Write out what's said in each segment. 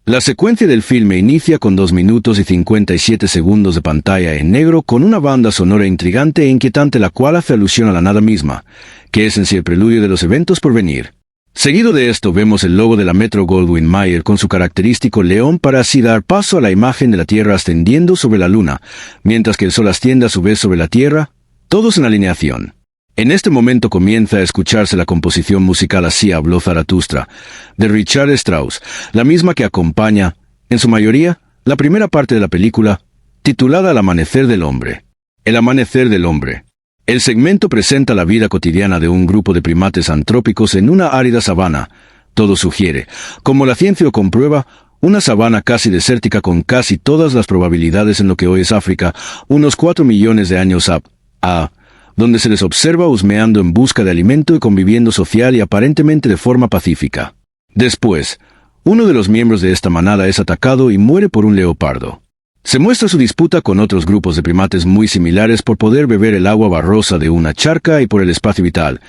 La secuencia del filme inicia con 2 minutos y 57 segundos de pantalla en negro con una banda sonora intrigante e inquietante la cual hace alusión a la nada misma, que es en sí el preludio de los eventos por venir. Seguido de esto vemos el logo de la Metro-Goldwyn-Mayer con su característico león para así dar paso a la imagen de la Tierra ascendiendo sobre la Luna, mientras que el Sol asciende a su vez sobre la Tierra, todos en alineación. En este momento comienza a escucharse la composición musical Así habló Zaratustra, de Richard Strauss, la misma que acompaña, en su mayoría, la primera parte de la película, titulada El amanecer del hombre. El amanecer del hombre. El segmento presenta la vida cotidiana de un grupo de primates antrópicos en una árida sabana. Todo sugiere, como la ciencia lo comprueba, una sabana casi desértica con casi todas las probabilidades en lo que hoy es África, unos 4 millones de años donde se les observa husmeando en busca de alimento y conviviendo social y aparentemente de forma pacífica. Después, uno de los miembros de esta manada es atacado y muere por un leopardo. Se muestra su disputa con otros grupos de primates muy similares por poder beber el agua barrosa de una charca y por el espacio vital,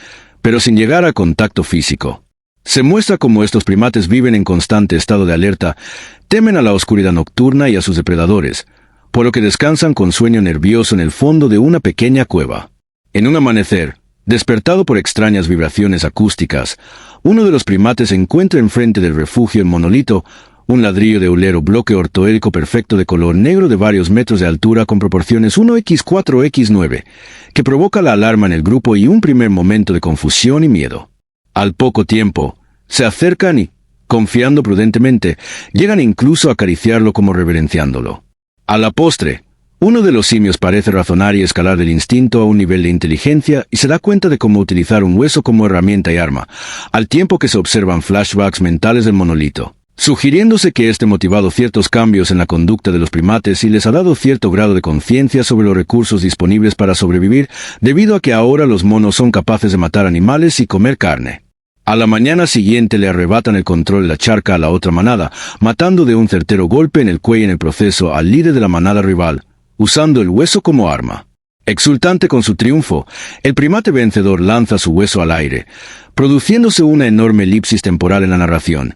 pero sin llegar a contacto físico. Se muestra cómo estos primates viven en constante estado de alerta, temen a la oscuridad nocturna y a sus depredadores, por lo que descansan con sueño nervioso en el fondo de una pequeña cueva. En un amanecer, despertado por extrañas vibraciones acústicas, uno de los primates encuentra enfrente del refugio el monolito, un ladrillo de hulero bloque ortoédrico perfecto de color negro de varios metros de altura con proporciones 1x4x9, que provoca la alarma en el grupo y un primer momento de confusión y miedo. Al poco tiempo, se acercan y, confiando prudentemente, llegan incluso a acariciarlo como reverenciándolo. A la postre, uno de los simios parece razonar y escalar del instinto a un nivel de inteligencia y se da cuenta de cómo utilizar un hueso como herramienta y arma, al tiempo que se observan flashbacks mentales del monolito, sugiriéndose que este motivado ciertos cambios en la conducta de los primates y les ha dado cierto grado de conciencia sobre los recursos disponibles para sobrevivir, debido a que ahora los monos son capaces de matar animales y comer carne. A la mañana siguiente le arrebatan el control de la charca a la otra manada, matando de un certero golpe en el cuello en el proceso al líder de la manada rival, usando el hueso como arma. Exultante con su triunfo, el primate vencedor lanza su hueso al aire, produciéndose una enorme elipsis temporal en la narración.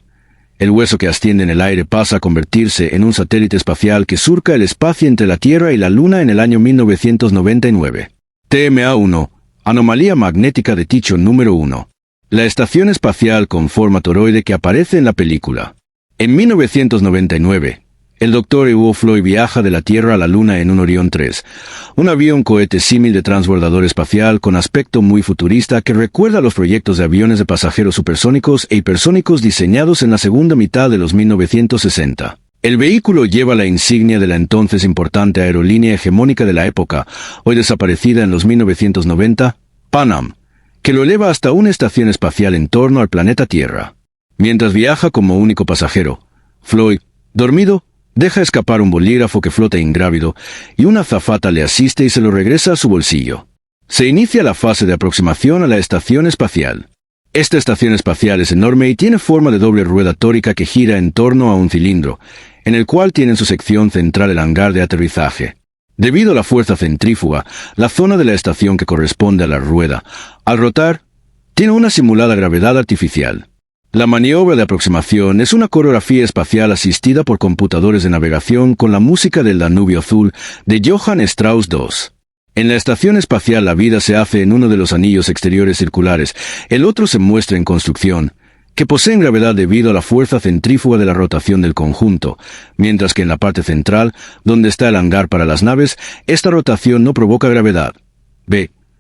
El hueso que asciende en el aire pasa a convertirse en un satélite espacial que surca el espacio entre la Tierra y la Luna en el año 1999. TMA-1, Anomalía Magnética de Tycho número 1. La estación espacial con forma toroide que aparece en la película. En 1999, el Dr. Hugo Floyd viaja de la Tierra a la Luna en un Orión 3, un avión cohete símil de transbordador espacial con aspecto muy futurista que recuerda a los proyectos de aviones de pasajeros supersónicos e hipersónicos diseñados en la segunda mitad de los 1960. El vehículo lleva la insignia de la entonces importante aerolínea hegemónica de la época, hoy desaparecida en los 1990, Pan Am, que lo eleva hasta una estación espacial en torno al planeta Tierra. Mientras viaja como único pasajero, Floyd, dormido, deja escapar un bolígrafo que flota ingrávido y una azafata le asiste y se lo regresa a su bolsillo. Se inicia la fase de aproximación a la estación espacial. Esta estación espacial es enorme y tiene forma de doble rueda tórica que gira en torno a un cilindro, en el cual tiene en su sección central el hangar de aterrizaje. Debido a la fuerza centrífuga, la zona de la estación que corresponde a la rueda, al rotar, tiene una simulada gravedad artificial. La maniobra de aproximación es una coreografía espacial asistida por computadores de navegación con la música del Danubio Azul de Johann Strauss II. En la estación espacial la vida se hace en uno de los anillos exteriores circulares, el otro se muestra en construcción, que poseen gravedad debido a la fuerza centrífuga de la rotación del conjunto, mientras que en la parte central, donde está el hangar para las naves, esta rotación no provoca gravedad.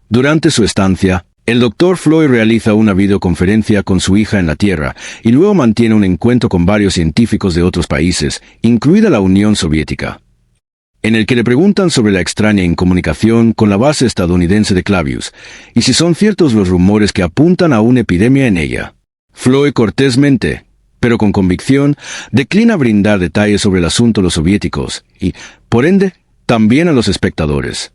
Durante su estancia, el Dr. Floyd realiza una videoconferencia con su hija en la Tierra y luego mantiene un encuentro con varios científicos de otros países, incluida la Unión Soviética, en el que le preguntan sobre la extraña incomunicación con la base estadounidense de Clavius, y si son ciertos los rumores que apuntan a una epidemia en ella. Floyd cortésmente, pero con convicción, declina brindar detalles sobre el asunto a los soviéticos y, por ende, también a los espectadores.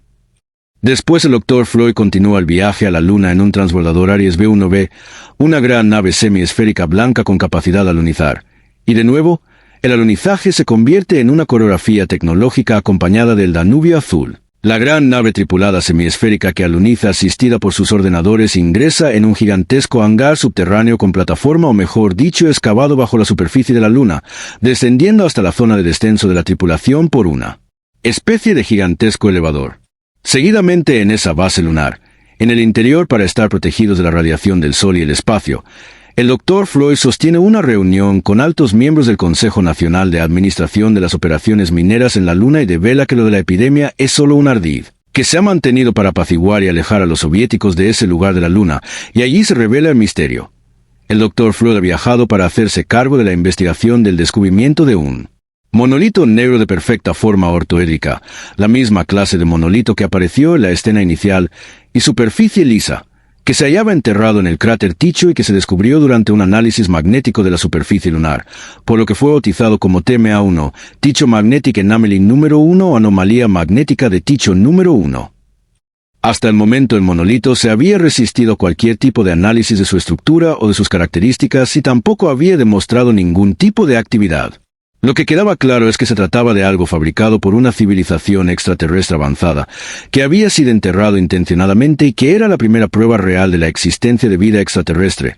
Después el Dr. Floyd continúa el viaje a la Luna en un transbordador Aries B1B, una gran nave semiesférica blanca con capacidad de alunizar, y de nuevo, el alunizaje se convierte en una coreografía tecnológica acompañada del Danubio Azul. La gran nave tripulada semiesférica que aluniza, asistida por sus ordenadores, ingresa en un gigantesco hangar subterráneo con plataforma, o mejor dicho, excavado bajo la superficie de la Luna, descendiendo hasta la zona de descenso de la tripulación por una especie de gigantesco elevador. Seguidamente, en esa base lunar, en el interior, para estar protegidos de la radiación del Sol y el espacio, el Dr. Floyd sostiene una reunión con altos miembros del Consejo Nacional de Administración de las Operaciones Mineras en la Luna y devela que lo de la epidemia es solo un ardid, que se ha mantenido para apaciguar y alejar a los soviéticos de ese lugar de la Luna, y allí se revela el misterio. El Dr. Floyd ha viajado para hacerse cargo de la investigación del descubrimiento de un monolito negro de perfecta forma ortoédrica, la misma clase de monolito que apareció en la escena inicial, y superficie lisa, que se hallaba enterrado en el cráter Tycho y que se descubrió durante un análisis magnético de la superficie lunar, por lo que fue bautizado como TMA-1, Tycho Magnetic Anomaly número 1 o anomalía magnética de Tycho número 1. Hasta el momento el monolito se había resistido a cualquier tipo de análisis de su estructura o de sus características y tampoco había demostrado ningún tipo de actividad. Lo que quedaba claro es que se trataba de algo fabricado por una civilización extraterrestre avanzada, que había sido enterrado intencionadamente y que era la primera prueba real de la existencia de vida extraterrestre,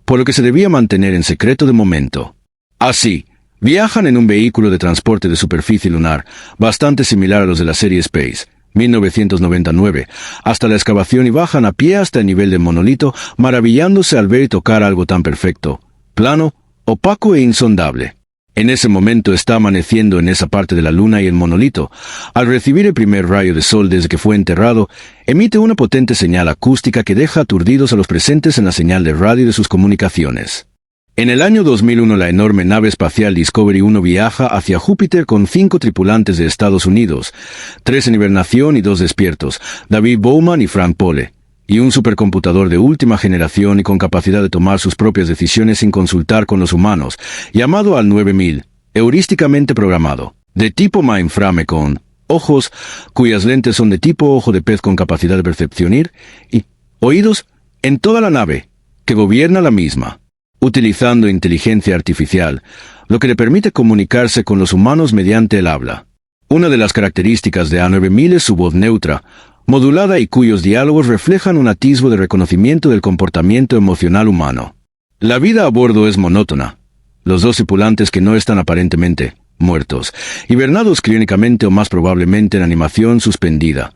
por lo que se debía mantener en secreto de momento. Así, viajan en un vehículo de transporte de superficie lunar, bastante similar a los de la serie Space, 1999, hasta la excavación y bajan a pie hasta el nivel del monolito, maravillándose al ver y tocar algo tan perfecto, plano, opaco e insondable. En ese momento está amaneciendo en esa parte de la Luna y el monolito, al recibir el primer rayo de sol desde que fue enterrado, emite una potente señal acústica que deja aturdidos a los presentes en la señal de radio de sus comunicaciones. En el año 2001 la enorme nave espacial Discovery 1 viaja hacia Júpiter con 5 tripulantes de Estados Unidos, 3 en hibernación y 2 despiertos, David Bowman y Frank Pole, y un supercomputador de última generación y con capacidad de tomar sus propias decisiones sin consultar con los humanos, llamado AL 9000, heurísticamente programado, de tipo mainframe con ojos, cuyas lentes son de tipo ojo de pez con capacidad de percepcionar, y oídos en toda la nave, que gobierna la misma, utilizando inteligencia artificial, lo que le permite comunicarse con los humanos mediante el habla. Una de las características de AL 9000 es su voz neutra, modulada y cuyos diálogos reflejan un atisbo de reconocimiento del comportamiento emocional humano. La vida a bordo es monótona. Los 2 tripulantes que no están aparentemente muertos, hibernados clínicamente o más probablemente en animación suspendida.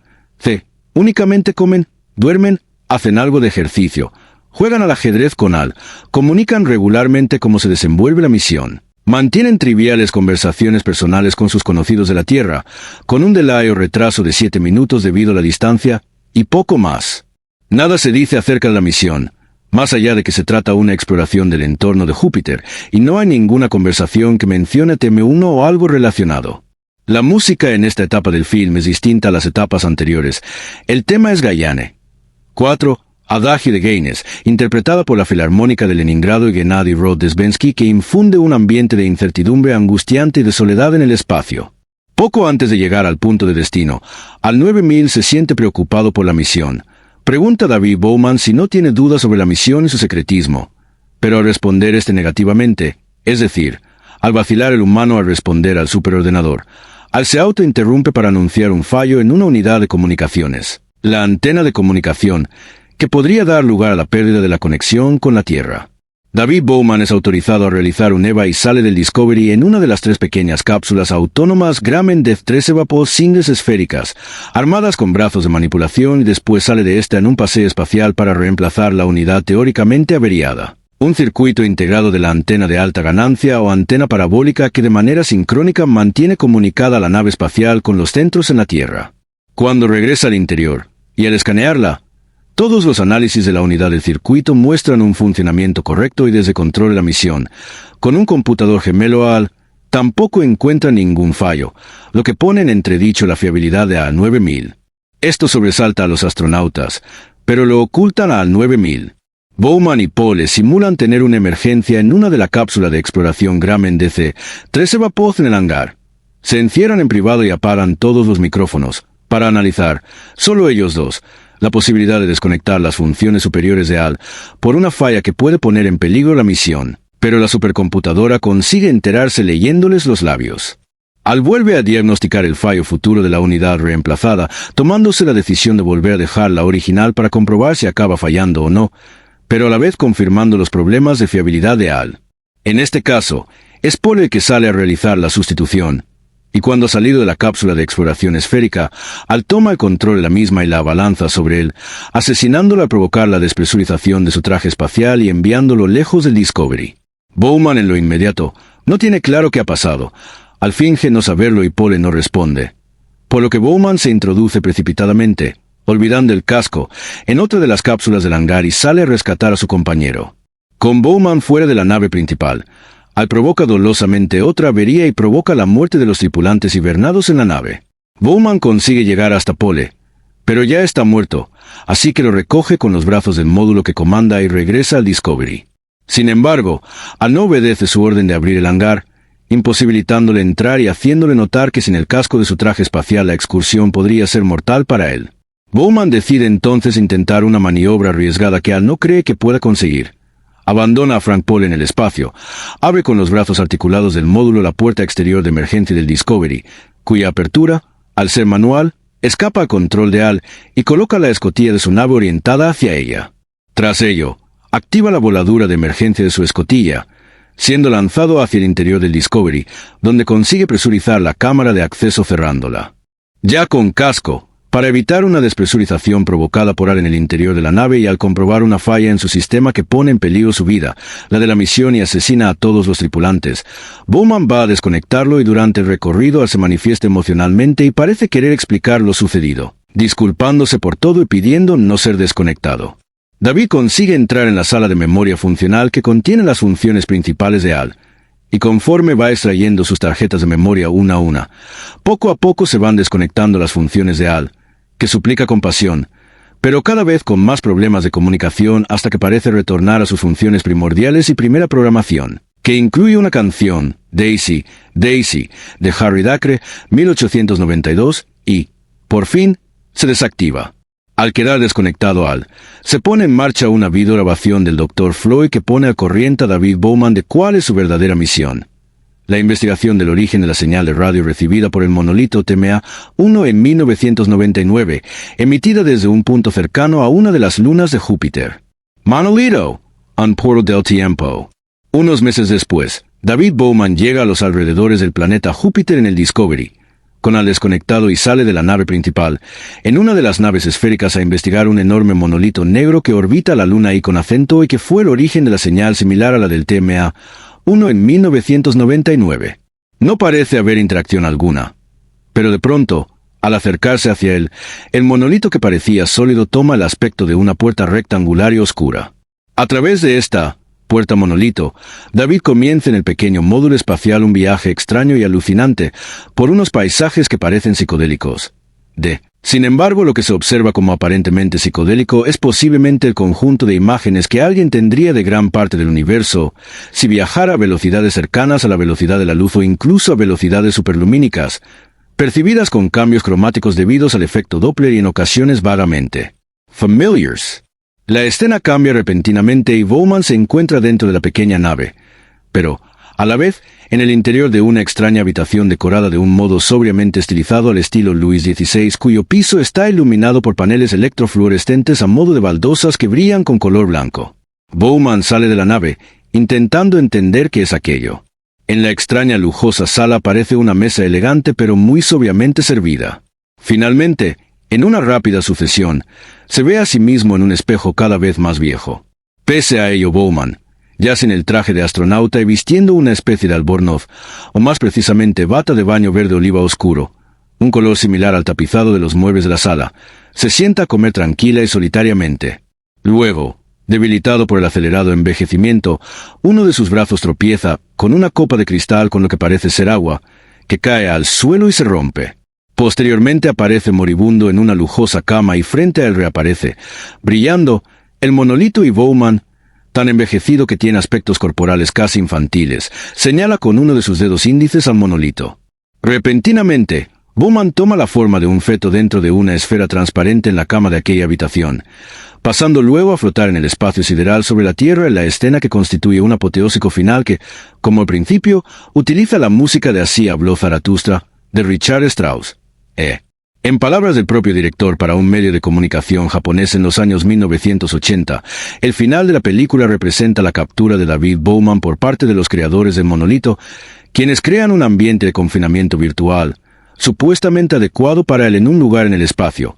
Únicamente comen, duermen, hacen algo de ejercicio, juegan al ajedrez con AL, comunican regularmente cómo se desenvuelve la misión. Mantienen triviales conversaciones personales con sus conocidos de la Tierra, con un delay o retraso de 7 minutos debido a la distancia, y poco más. Nada se dice acerca de la misión, más allá de que se trata una exploración del entorno de Júpiter, y no hay ninguna conversación que mencione TM1 o algo relacionado. La música en esta etapa del film es distinta a las etapas anteriores. El tema es Gayane. 4. Adagio de Gaines, interpretada por la Filarmónica de Leningrado y Gennady Rodesbensky, que infunde un ambiente de incertidumbre angustiante y de soledad en el espacio. Poco antes de llegar al punto de destino, AL 9000 se siente preocupado por la misión. Pregunta a David Bowman si no tiene dudas sobre la misión y su secretismo. Pero al responder negativamente, es decir, al vacilar el humano al responder al superordenador, AL se autointerrumpe para anunciar un fallo en una unidad de comunicaciones, la antena de comunicación, que podría dar lugar a la pérdida de la conexión con la Tierra. David Bowman es autorizado a realizar un EVA y sale del Discovery en una de las 3 pequeñas cápsulas autónomas Grumman Death 3 EVAPOD singles esféricas, armadas con brazos de manipulación, y después sale de esta en un paseo espacial para reemplazar la unidad teóricamente averiada. Un circuito integrado de la antena de alta ganancia o antena parabólica que de manera sincrónica mantiene comunicada la nave espacial con los centros en la Tierra. Cuando regresa al interior, y al escanearla, todos los análisis de la unidad del circuito muestran un funcionamiento correcto y desde control de la misión. Con un computador gemelo AL, tampoco encuentra ningún fallo, lo que pone en entredicho la fiabilidad de AL 9000. Esto sobresalta a los astronautas, pero lo ocultan a AL 9000. Bowman y Pole simulan tener una emergencia en una de la cápsula de exploración Grumman DC-3 EVAPOD en el hangar. Se encierran en privado y apagan todos los micrófonos, para analizar, solo ellos 2, la posibilidad de desconectar las funciones superiores de AL por una falla que puede poner en peligro la misión, pero la supercomputadora consigue enterarse leyéndoles los labios. Al vuelve a diagnosticar el fallo futuro de la unidad reemplazada, tomándose la decisión de volver a dejar la original para comprobar si acaba fallando o no, pero a la vez confirmando los problemas de fiabilidad de Al. En este caso, es Paul el que sale a realizar la sustitución, y cuando ha salido de la cápsula de exploración esférica, Al toma el control de la misma y la abalanza sobre él, asesinándolo al provocar la despresurización de su traje espacial y enviándolo lejos del Discovery. Bowman en lo inmediato no tiene claro qué ha pasado. Al finge no saberlo y Paul no responde, por lo que Bowman se introduce precipitadamente, olvidando el casco, en otra de las cápsulas del hangar y sale a rescatar a su compañero. Con Bowman fuera de la nave principal, Al provoca dolosamente otra avería y provoca la muerte de los tripulantes hibernados en la nave. Bowman consigue llegar hasta Paul, pero ya está muerto, así que lo recoge con los brazos del módulo que comanda y regresa al Discovery. Sin embargo, Al no obedece su orden de abrir el hangar, imposibilitándole entrar y haciéndole notar que sin el casco de su traje espacial la excursión podría ser mortal para él. Bowman decide entonces intentar una maniobra arriesgada que Al no cree que pueda conseguir. Abandona a Frank Paul en el espacio, abre con los brazos articulados del módulo la puerta exterior de emergencia del Discovery, cuya apertura, al ser manual, escapa al control de Al y coloca la escotilla de su nave orientada hacia ella. Tras ello, activa la voladura de emergencia de su escotilla, siendo lanzado hacia el interior del Discovery, donde consigue presurizar la cámara de acceso cerrándola. Ya con casco, para evitar una despresurización provocada por Al en el interior de la nave y al comprobar una falla en su sistema que pone en peligro su vida, la de la misión y asesina a todos los tripulantes, Bowman va a desconectarlo y durante el recorrido Al se manifiesta emocionalmente y parece querer explicar lo sucedido, disculpándose por todo y pidiendo no ser desconectado. David consigue entrar en la sala de memoria funcional que contiene las funciones principales de Al, y conforme va extrayendo sus tarjetas de memoria una a una, poco a poco se van desconectando las funciones de Al, que suplica compasión, pero cada vez con más problemas de comunicación hasta que parece retornar a sus funciones primordiales y primera programación, que incluye una canción, Daisy, Daisy, de Harry Dacre, 1892, y, por fin, se desactiva. Al quedar desconectado Al, se pone en marcha una videograbación del Dr. Floyd que pone al corriente a David Bowman de cuál es su verdadera misión. La investigación del origen de la señal de radio recibida por el monolito TMA-1 en 1999, emitida desde un punto cercano a una de las lunas de Júpiter. Monolito, un portal del tiempo. Unos meses después, David Bowman llega a los alrededores del planeta Júpiter en el Discovery, con Al desconectado y sale de la nave principal, en una de las naves esféricas a investigar un enorme monolito negro que orbita la luna y con acento y que fue el origen de la señal similar a la del TMA-1 en 1999. No parece haber interacción alguna, pero de pronto, al acercarse hacia él, el monolito que parecía sólido toma el aspecto de una puerta rectangular y oscura. A través de esta puerta monolito, David comienza en el pequeño módulo espacial un viaje extraño y alucinante por unos paisajes que parecen psicodélicos. Sin embargo, lo que se observa como aparentemente psicodélico es posiblemente el conjunto de imágenes que alguien tendría de gran parte del universo si viajara a velocidades cercanas a la velocidad de la luz o incluso a velocidades superlumínicas, percibidas con cambios cromáticos debidos al efecto Doppler y en ocasiones vagamente familiars. La escena cambia repentinamente y Bowman se encuentra dentro de la pequeña nave, pero, a la vez, en el interior de una extraña habitación decorada de un modo sobriamente estilizado al estilo Luis XVI, cuyo piso está iluminado por paneles electrofluorescentes a modo de baldosas que brillan con color blanco. Bowman sale de la nave, intentando entender qué es aquello. En la extraña lujosa sala aparece una mesa elegante pero muy sobriamente servida. Finalmente, en una rápida sucesión, se ve a sí mismo en un espejo cada vez más viejo. Pese a ello, Bowman, ya sin el traje de astronauta y vistiendo una especie de albornoz, o más precisamente bata de baño verde oliva oscuro, un color similar al tapizado de los muebles de la sala, se sienta a comer tranquila y solitariamente. Luego, debilitado por el acelerado envejecimiento, uno de sus brazos tropieza con una copa de cristal con lo que parece ser agua, que cae al suelo y se rompe. Posteriormente aparece moribundo en una lujosa cama y frente a él reaparece, brillando, el monolito y Bowman, tan envejecido que tiene aspectos corporales casi infantiles, señala con uno de sus dedos índices al monolito. Repentinamente, Bowman toma la forma de un feto dentro de una esfera transparente en la cama de aquella habitación, pasando luego a flotar en el espacio sideral sobre la Tierra en la escena que constituye un apoteósico final que, como al principio, utiliza la música de Así habló Zaratustra, de Richard Strauss. En palabras del propio director para un medio de comunicación japonés en los años 1980, el final de la película representa la captura de David Bowman por parte de los creadores del monolito, quienes crean un ambiente de confinamiento virtual, supuestamente adecuado para él en un lugar en el espacio,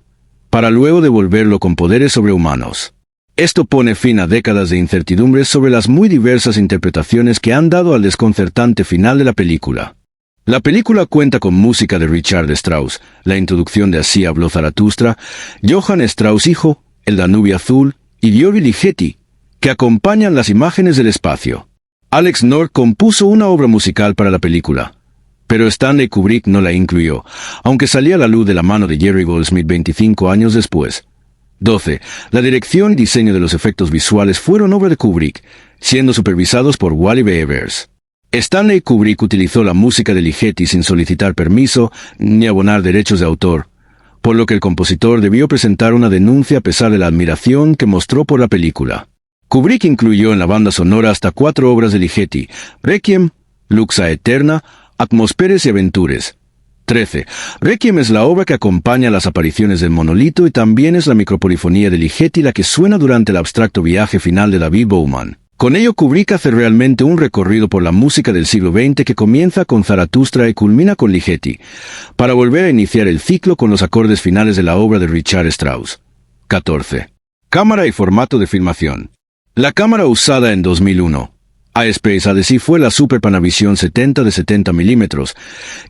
para luego devolverlo con poderes sobrehumanos. Esto pone fin a décadas de incertidumbres sobre las muy diversas interpretaciones que han dado al desconcertante final de la película. La película cuenta con música de Richard Strauss, la introducción de Así habló Zaratustra, Johann Strauss hijo, El Danubio Azul y György Ligeti, que acompañan las imágenes del espacio. Alex North compuso una obra musical para la película, pero Stanley Kubrick no la incluyó, aunque salía a la luz de la mano de Jerry Goldsmith 25 años después. 12. La dirección y diseño de los efectos visuales fueron obra de Kubrick, siendo supervisados por Wally B. Evers. Stanley Kubrick utilizó la música de Ligeti sin solicitar permiso ni abonar derechos de autor, por lo que el compositor debió presentar una denuncia a pesar de la admiración que mostró por la película. Kubrick incluyó en la banda sonora hasta 4 obras de Ligeti: Requiem, Lux Aeterna, Atmósferas y Aventures. 13. Requiem es la obra que acompaña las apariciones del monolito y también es la micropolifonía de Ligeti la que suena durante el abstracto viaje final de David Bowman. Con ello Kubrick hace realmente un recorrido por la música del siglo XX que comienza con Zaratustra y culmina con Ligeti, para volver a iniciar el ciclo con los acordes finales de la obra de Richard Strauss. 14. Cámara y formato de filmación. La cámara usada en 2001, iSpace ADC, fue la Super Panavision 70 de 70 mm,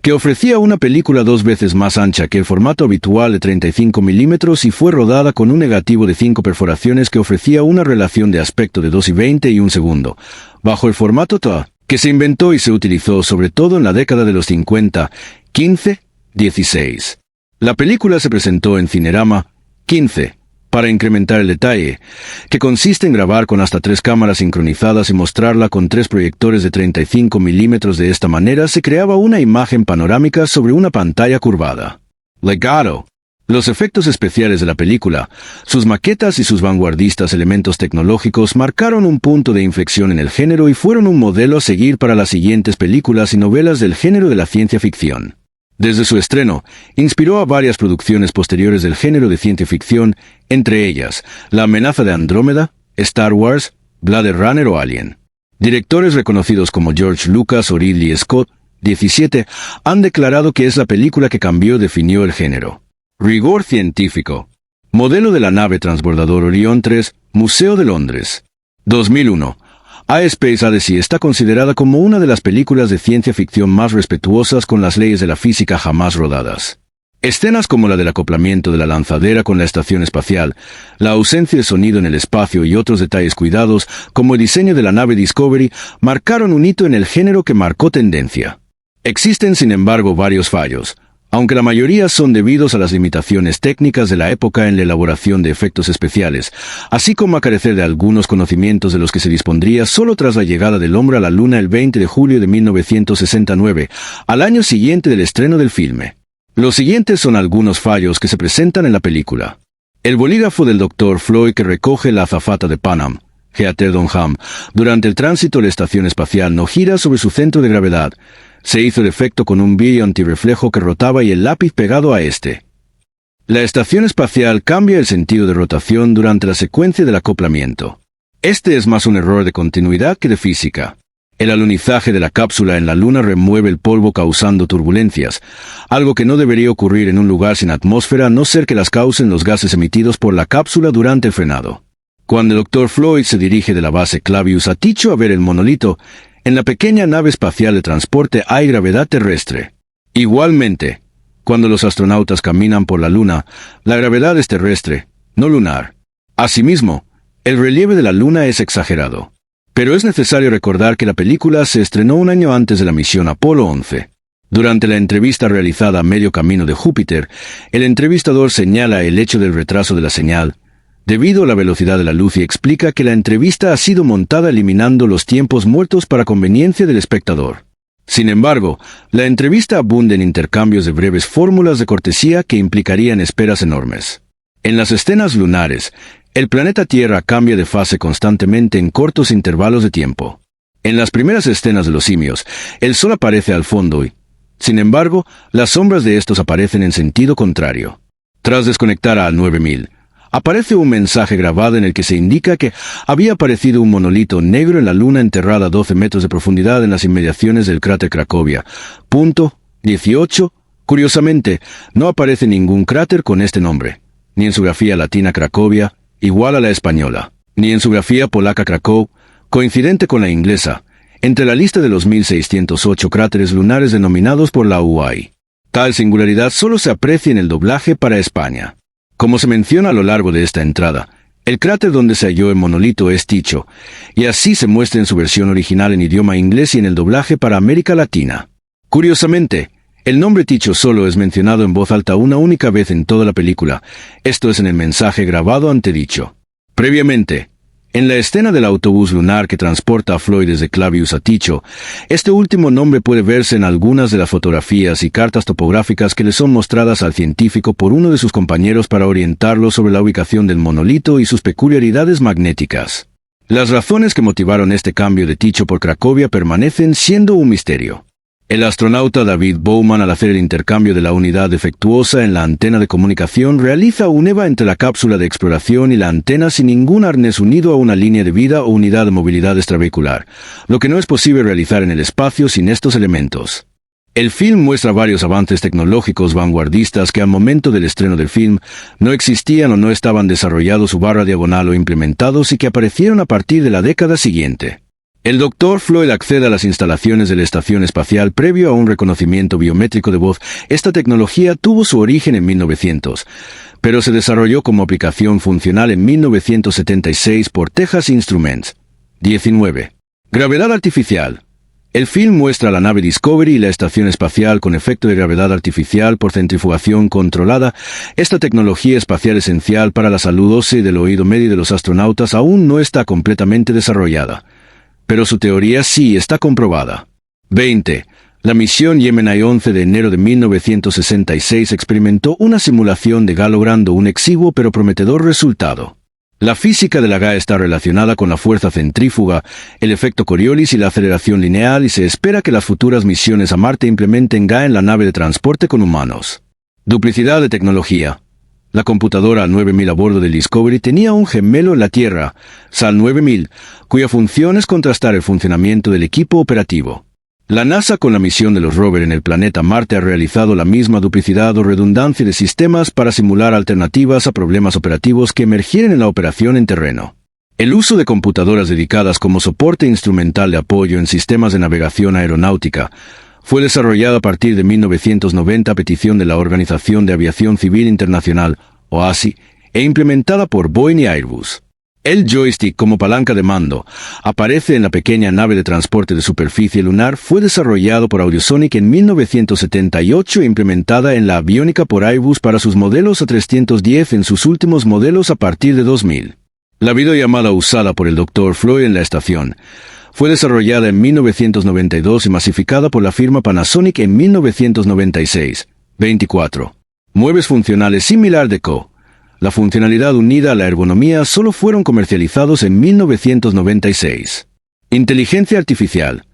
que ofrecía una película 2 veces más ancha que el formato habitual de 35 mm y fue rodada con un negativo de 5 perforaciones que ofrecía una relación de aspecto de 2:20 y 1 segundo, bajo el formato TA, que se inventó y se utilizó sobre todo en la década de los 50, 15, 16. La película se presentó en Cinerama 15, para incrementar el detalle, que consiste en grabar con hasta 3 cámaras sincronizadas y mostrarla con 3 proyectores de 35 mm. De esta manera se creaba una imagen panorámica sobre una pantalla curvada. Legado. Los efectos especiales de la película, sus maquetas y sus vanguardistas elementos tecnológicos marcaron un punto de inflexión en el género y fueron un modelo a seguir para las siguientes películas y novelas del género de la ciencia ficción. Desde su estreno, inspiró a varias producciones posteriores del género de ciencia ficción, entre ellas La amenaza de Andrómeda, Star Wars, Blade Runner o Alien. Directores reconocidos como George Lucas o Ridley Scott, 17, han declarado que es la película que definió el género. Rigor científico. Modelo de la nave transbordador Orión 3, Museo de Londres. 2001. iSpace ADC está considerada como una de las películas de ciencia ficción más respetuosas con las leyes de la física jamás rodadas. Escenas como la del acoplamiento de la lanzadera con la estación espacial, la ausencia de sonido en el espacio y otros detalles cuidados, como el diseño de la nave Discovery, marcaron un hito en el género que marcó tendencia. Existen, sin embargo, varios fallos, aunque la mayoría son debidos a las limitaciones técnicas de la época en la elaboración de efectos especiales, así como a carecer de algunos conocimientos de los que se dispondría solo tras la llegada del hombre a la Luna el 20 de julio de 1969, al año siguiente del estreno del filme. Los siguientes son algunos fallos que se presentan en la película. El bolígrafo del Dr. Floyd que recoge la azafata de Pan Am, Heather Dunham, durante el tránsito de la estación espacial no gira sobre su centro de gravedad. Se hizo el efecto con un vidrio antirreflejo que rotaba y el lápiz pegado a este. La estación espacial cambia el sentido de rotación durante la secuencia del acoplamiento. Este es más un error de continuidad que de física. El alunizaje de la cápsula en la Luna remueve el polvo causando turbulencias, algo que no debería ocurrir en un lugar sin atmósfera a no ser que las causen los gases emitidos por la cápsula durante el frenado. Cuando el Dr. Floyd se dirige de la base Clavius a Tycho a ver el monolito, en la pequeña nave espacial de transporte hay gravedad terrestre. Igualmente, cuando los astronautas caminan por la Luna, la gravedad es terrestre, no lunar. Asimismo, el relieve de la Luna es exagerado. Pero es necesario recordar que la película se estrenó un año antes de la misión Apolo 11. Durante la entrevista realizada a medio camino de Júpiter, el entrevistador señala el hecho del retraso de la señal, debido a la velocidad de la luz y explica que la entrevista ha sido montada eliminando los tiempos muertos para conveniencia del espectador. Sin embargo, la entrevista abunda en intercambios de breves fórmulas de cortesía que implicarían esperas enormes. En las escenas lunares, el planeta Tierra cambia de fase constantemente en cortos intervalos de tiempo. En las primeras escenas de los simios, el Sol aparece al fondo y, sin embargo, las sombras de estos aparecen en sentido contrario. Tras desconectar a 9000, aparece un mensaje grabado en el que se indica que había aparecido un monolito negro en la Luna enterrada a 12 metros de profundidad en las inmediaciones del cráter Cracovia. Punto 18. Curiosamente, no aparece ningún cráter con este nombre, ni en su grafía latina Cracovia, igual a la española, ni en su grafía polaca Krakow, coincidente con la inglesa, entre la lista de los 1608 cráteres lunares denominados por la UAI. Tal singularidad solo se aprecia en el doblaje para España. Como se menciona a lo largo de esta entrada, el cráter donde se halló el monolito es Tycho, y así se muestra en su versión original en idioma inglés y en el doblaje para América Latina. Curiosamente, el nombre Tycho solo es mencionado en voz alta una única vez en toda la película, esto es en el mensaje grabado antedicho. Previamente, en la escena del autobús lunar que transporta a Floyd desde Clavius a Tycho, este último nombre puede verse en algunas de las fotografías y cartas topográficas que le son mostradas al científico por uno de sus compañeros para orientarlo sobre la ubicación del monolito y sus peculiaridades magnéticas. Las razones que motivaron este cambio de Tycho por Cracovia permanecen siendo un misterio. El astronauta David Bowman, al hacer el intercambio de la unidad defectuosa en la antena de comunicación, realiza un EVA entre la cápsula de exploración y la antena sin ningún arnés unido a una línea de vida o unidad de movilidad extravehicular, lo que no es posible realizar en el espacio sin estos elementos. El film muestra varios avances tecnológicos vanguardistas que al momento del estreno del film no existían o no estaban desarrollados su barra diagonal o implementados y que aparecieron a partir de la década siguiente. El Dr. Floyd accede a las instalaciones de la estación espacial previo a un reconocimiento biométrico de voz. Esta tecnología tuvo su origen en 1900, pero se desarrolló como aplicación funcional en 1976 por Texas Instruments. 19. Gravedad artificial. El film muestra la nave Discovery y la estación espacial con efecto de gravedad artificial por centrifugación controlada. Esta tecnología espacial esencial para la salud ósea del oído medio de los astronautas aún no está completamente desarrollada, pero su teoría sí está comprobada. 20. La misión Gemini 11 de enero de 1966 experimentó una simulación de GA logrando un exiguo pero prometedor resultado. La física de la GA está relacionada con la fuerza centrífuga, el efecto Coriolis y la aceleración lineal, y se espera que las futuras misiones a Marte implementen GA en la nave de transporte con humanos. Duplicidad de tecnología. La computadora 9000 a bordo del Discovery tenía un gemelo en la Tierra, SAL 9000, cuya función es contrastar el funcionamiento del equipo operativo. La NASA, con la misión de los rovers en el planeta Marte, ha realizado la misma duplicidad o redundancia de sistemas para simular alternativas a problemas operativos que emergieren en la operación en terreno. El uso de computadoras dedicadas como soporte instrumental de apoyo en sistemas de navegación aeronáutica fue desarrollado a partir de 1990 a petición de la Organización de Aviación Civil Internacional, OASI, e implementada por Boeing y Airbus. El joystick como palanca de mando aparece en la pequeña nave de transporte de superficie lunar. Fue desarrollado por Audiosonic en 1978 e implementada en la aviónica por Airbus para sus modelos A310 en sus últimos modelos a partir de 2000. La videollamada usada por el Dr. Floyd en la estación fue desarrollada en 1992 y masificada por la firma Panasonic en 1996. 24. Muebles funcionales similar de Co. La funcionalidad unida a la ergonomía solo fueron comercializados en 1996. Inteligencia artificial.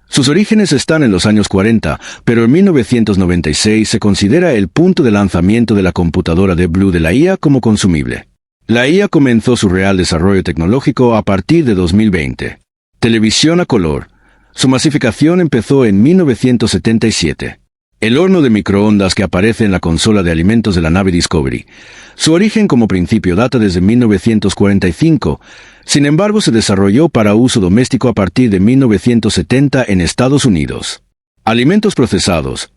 Sus orígenes están en los años 40, pero en 1996 se considera el punto de lanzamiento de la computadora Deep Blue de la IA como consumible. La IA comenzó su real desarrollo tecnológico a partir de 2020. Televisión a color. Su masificación empezó en 1977. El horno de microondas que aparece en la consola de alimentos de la nave Discovery. Su origen como principio data desde 1945, sin embargo se desarrolló para uso doméstico a partir de 1970 en Estados Unidos. Alimentos procesados.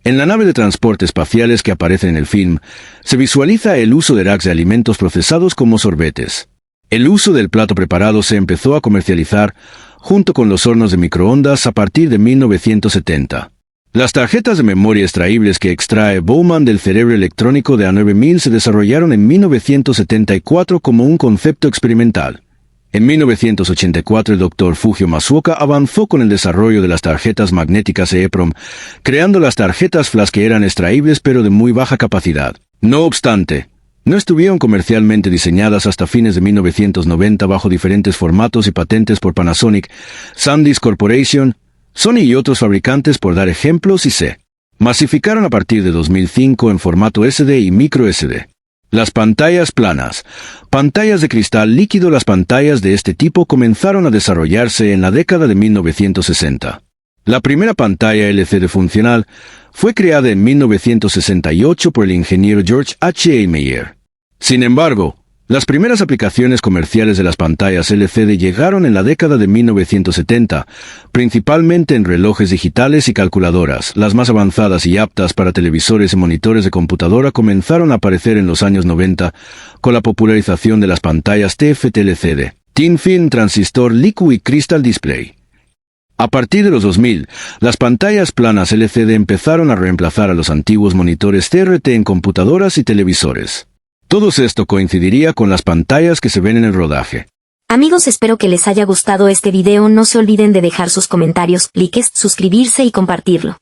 En la nave de transporte espaciales que aparece en el film, se visualiza el uso de racks de alimentos procesados como sorbetes. El uso del plato preparado se empezó a comercializar junto con los hornos de microondas a partir de 1970. Las tarjetas de memoria extraíbles que extrae Bowman del cerebro electrónico de A9000 se desarrollaron en 1974 como un concepto experimental. En 1984 el Dr. Fujio Masuoka avanzó con el desarrollo de las tarjetas magnéticas EEPROM, creando las tarjetas flash que eran extraíbles pero de muy baja capacidad. No obstante, no estuvieron comercialmente diseñadas hasta fines de 1990 bajo diferentes formatos y patentes por Panasonic, SanDisk Corporation, Sony y otros fabricantes por dar ejemplos y se masificaron a partir de 2005 en formato SD y micro SD. Las pantallas planas. Pantallas de cristal líquido. Las pantallas de este tipo comenzaron a desarrollarse en la década de 1960. La primera pantalla LCD funcional fue creada en 1968 por el ingeniero George H. A. Meyer. Sin embargo, las primeras aplicaciones comerciales de las pantallas LCD llegaron en la década de 1970, principalmente en relojes digitales y calculadoras. Las más avanzadas y aptas para televisores y monitores de computadora comenzaron a aparecer en los años 90 con la popularización de las pantallas TFT-LCD, Thin Film Transistor Liquid Crystal Display. A partir de los 2000, las pantallas planas LCD empezaron a reemplazar a los antiguos monitores CRT en computadoras y televisores. Todo esto coincidiría con las pantallas que se ven en el rodaje. Amigos, espero que les haya gustado este video. No se olviden de dejar sus comentarios, likes, suscribirse y compartirlo.